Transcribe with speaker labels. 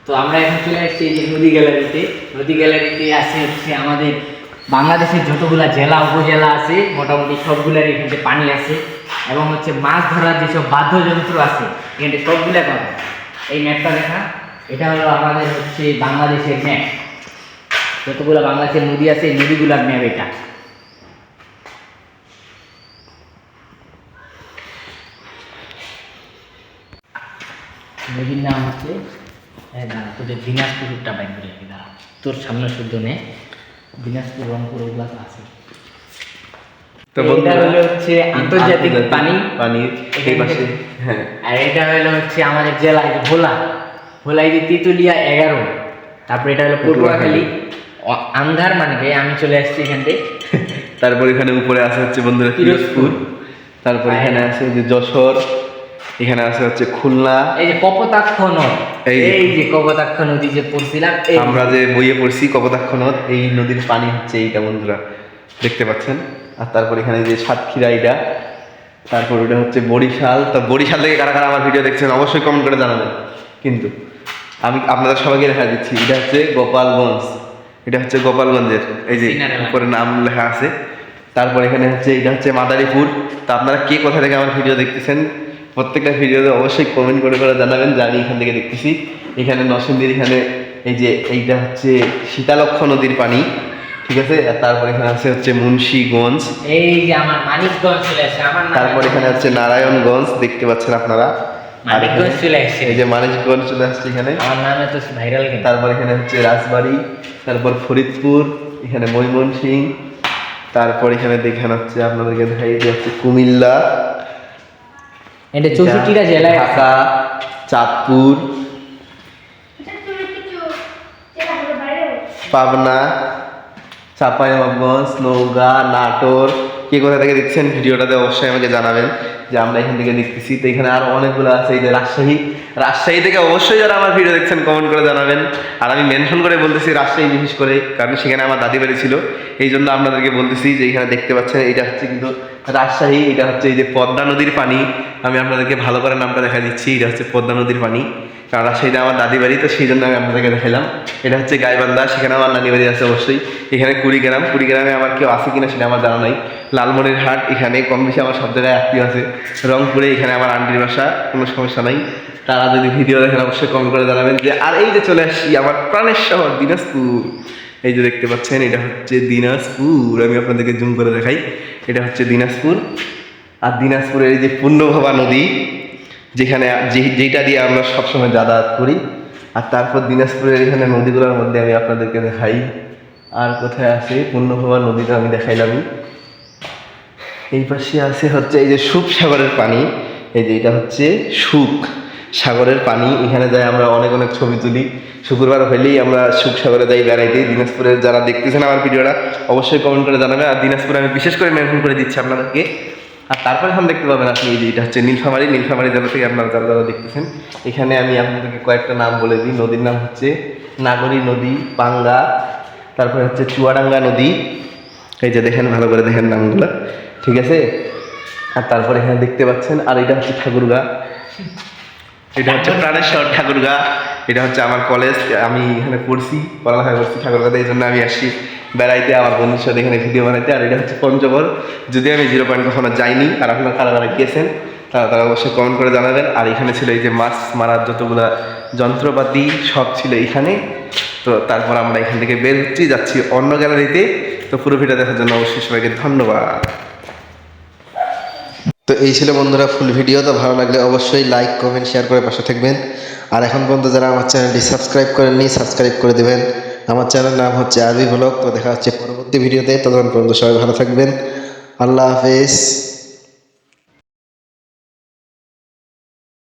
Speaker 1: তো আমরা এখন চলে আসছি এই যে নদী গ্যালারিতে। নদী গ্যালারিতে আছে হচ্ছে আমাদের বাংলাদেশের যতগুলা জেলা উপজেলা আছে মোটামুটি সবগুলার এখানে পানি আছে, এবং হচ্ছে মাছ ধরার যেসব বাদ্যযন্ত্র আছে এখানে সবগুলা পাবে। এই ম্যাপটা দেখা, এটা হলো আমাদের হচ্ছে বাংলাদেশের ম্যাপ। যতগুলো বাংলাদেশের নদী আছে এই নদীগুলার ম্যাপ এটা। নদীর নাম হচ্ছে তোদের দিনাজপুরটা বাইক বলে দাঁড়া, তোর সামনে শুদ্ধ নে দিনাজপুর রংপুর ওগুলা আছে।
Speaker 2: তো
Speaker 1: এটা হলো হচ্ছে আন্তর্জাতিক
Speaker 2: পানির এই পাশে, হ্যাঁ।
Speaker 1: আর এটা হলো হচ্ছে আমাদের জেলা ভোলাই যে তেঁতুলিয়া 11, তারপরে এটা হলো পটুয়াখালী আন্ধার মানে আমি চলে আসছি এখান থেকে।
Speaker 2: তারপর এখানে উপরে আছে হচ্ছে বন্ধুরা পিরোজপুর, তারপর এখানে আছে যে যশোর, এখানে আছে হচ্ছে খুলনা,
Speaker 1: এই যে কপোতাক্ষ নদ, এই যে কপোতাক্ষ নদী যে পড়ছিলাম
Speaker 2: আমরা যে বইয়ে পড়ছি কপোতাক্ষ নদ, এই নদীর পানি হচ্ছে এইটা বন্ধুরা দেখতে পাচ্ছেন। আর তারপর এখানে যে সাতক্ষীরা এটা, তারপর ওটা হচ্ছে বরিশাল। তো বরিশাল থেকে কারা কারা আমার ভিডিও দেখছেন অবশ্যই কমেন্ট করে জানাবেন। কিন্তু আমি আপনাদের সবাইকে দেখা দিচ্ছি, এটা হচ্ছে গোপালগঞ্জ, এটা হচ্ছে গোপালগঞ্জের এই যে উপরে নাম লেখা আছে। তারপর এখানে হচ্ছে এটা হচ্ছে মাদারীপুর। তো আপনারা কে কোথা থেকে আমার ভিডিও দেখতেছেন প্রত্যেকটা ভিডিওতে অবশ্যই কমেন্ট করে জানাবেন যে আমি এখান থেকে দেখতেছি। এখানে নরসিংদীর এখানে এই যে এইটা হচ্ছে শীতালক্ষ নদীর পানি, ঠিক আছে। আর তারপর এখানে আছে হচ্ছে মুন্সিগঞ্জ,
Speaker 1: এই যে আমার মানিকগঞ্জ চলে আসে আমার নাম।
Speaker 2: তারপর এখানে হচ্ছে নারায়ণগঞ্জ দেখতে পাচ্ছেন আপনারা,
Speaker 1: মানিকগঞ্জ চলে আসছে,
Speaker 2: এই যে মানিকগঞ্জ চলে আসছে এখানে।
Speaker 1: আমার নাম এত ভাইরাল কেন?
Speaker 2: তারপর এখানে হচ্ছে রাজবাড়ী, তারপর ফরিদপুর, এখানে ময়মনসিংহ, তারপর এখানে দেখেন হচ্ছে আপনাদেরকে দেখাই যে হচ্ছে কুমিল্লা,
Speaker 1: এটা 64টা জেলায়,
Speaker 2: ঢাকা, চাঁদপুর, পাবনা, চাঁপাইনবাবগঞ্জ, নওগাঁ, নাটোর। কে কোথা থেকে দেখছেন ভিডিওটাতে অবশ্যই আমাকে জানাবেন যে আমরা এখান থেকে দেখতেছি। তো এখানে আরো অনেকগুলো আছে, এই যে রাজশাহী থেকে অবশ্যই যারা আমার ভিডিও দেখছেন কমেন্ট করে জানাবেন। আর আমি মেনশন করে বলতেছি রাজশাহী বিশেষ করে, কারণ সেখানে আমার দাদি বাড়ি ছিল, এই জন্য আপনাদেরকে বলতেছি যে এখানে দেখতে পাচ্ছেন এটা হচ্ছে কিন্তু রাজশাহী। এটা হচ্ছে এই যে পদ্মা নদীর পানি, আমি আপনাদেরকে ভালো করে নামটা দেখা দিচ্ছি, এটা হচ্ছে পদ্মা নদীর পানি। কারণ রাজশাহীতে আমার দাদি বাড়ি, তো সেই জন্য আমি আপনাদেরকে দেখালাম। এটা হচ্ছে গাইবান্ধা, সেখানে আমার নানি বাড়ি আছে অবশ্যই। এখানে কুড়িগ্রামে আমার কেউ আছে কিনা সেটা আমার জানা নাই। লালমনির হাট, এখানে কম বেশি আমার সব জায়গায় আত্মীয় আছে। রংপুরে এখানে আমার আন্টির বাসা, কোনো সমস্যা নাই। তারা যদি ভিডিও দেখেন অবশ্যই কমেন্ট করে জানাবেন যে। আর এই যে চলে আসছি আমার প্রাণের শহর দিনাজপুর, এই যে দেখতে পাচ্ছেন এটা হচ্ছে দিনাজপুর। আমি আপনাদেরকে জুম করে দেখাই, এটা হচ্ছে দিনাজপুর। আর দিনাজপুরের এই যে পূর্ণভবা নদী, যেখানে যেটা দিয়ে আমরা সবসময় যাতায়াত করি। আর তারপর দিনাজপুরের এখানে নদীগুলোর মধ্যে আমি আপনাদেরকে দেখাই আর কোথায় আছে পূর্ণভবা নদীটা আমি দেখাইলামই। এই পাশে আছে হচ্ছে এই যে সুখ সাগরের পানি, এই যে এটা হচ্ছে সুখ সাগরের পানি। এখানে যাই আমরা অনেক ছবি তুলি, শুক্রবার হইলেই আমরা সুখ সাগরে যাই বেড়াইতে। দিনাজপুরের যারা দেখতেছেন আমার ভিডিওটা অবশ্যই কমেন্ট করে জানাবে। আর দিনাজপুরে আমি বিশেষ করে মেনশন করে দিচ্ছি আপনাদেরকে। আর তারপরে এখন দেখতে পাবেন আপনি এই যে এটা হচ্ছে নীলফামারী জেলা থেকে আপনারা যারা দেখতেছেন। এখানে আমি আপনাদেরকে কয়েকটা নাম বলে দিই। নদীর নাম হচ্ছে নাগরী নদী, পাঙ্গা, তারপরে হচ্ছে চুয়াডাঙ্গা নদী, এই যে দেখেন ভালো করে দেখেন নামগুলো, ঠিক আছে। আর তারপরে এখানে দেখতে পাচ্ছেন, আর এটা হচ্ছে ঠাকুরগা, এটা হচ্ছে প্রাণেশ্বর ঠাকুরগা। এটা হচ্ছে আমার কলেজ, আমি এখানে পড়ছি, পড়ালেখা করছি ঠাকুরগাতে, এই জন্য আমি আসছি বেড়াইতে আমার বন্ধুর সাথে এখানে ভিডিও বানাইতে। আর এটা হচ্ছে পঞ্চগড়, যদি আমি 0 পয়েন্ট কখনো যাইনি। আর আপনারা কারা গিয়েছেন তারা অবশ্যই কমেন্ট করে জানাবেন। আর এখানে ছিল এই যে মাছ মারার যতগুলা যন্ত্রপাতি সব ছিল এখানে। তো তারপর আমরা এখান থেকে বের হচ্ছি, যাচ্ছি অন্য গ্যালারিতে। তো পুরো ভিডিও দেখার জন্য অবশ্যই সবাইকে ধন্যবাদ। তো এই ছিল বন্ধুরা ফুল ভিডিও। তো ভালো লাগলে অবশ্যই লাইক, কমেন্ট, শেয়ার করে পাশে থাকবেন। আর এখন পর্যন্ত যারা আমার চ্যানেলটি সাবস্ক্রাইব করেননি সাবস্ক্রাইব করে দেবেন। আমার চ্যানেলের নাম হচ্ছে আরবি ব্লগ। তো দেখা হচ্ছে পরবর্তী ভিডিওতে, ততক্ষণ পর্যন্ত সবাই ভালো থাকবেন। আল্লাহ হাফেজ।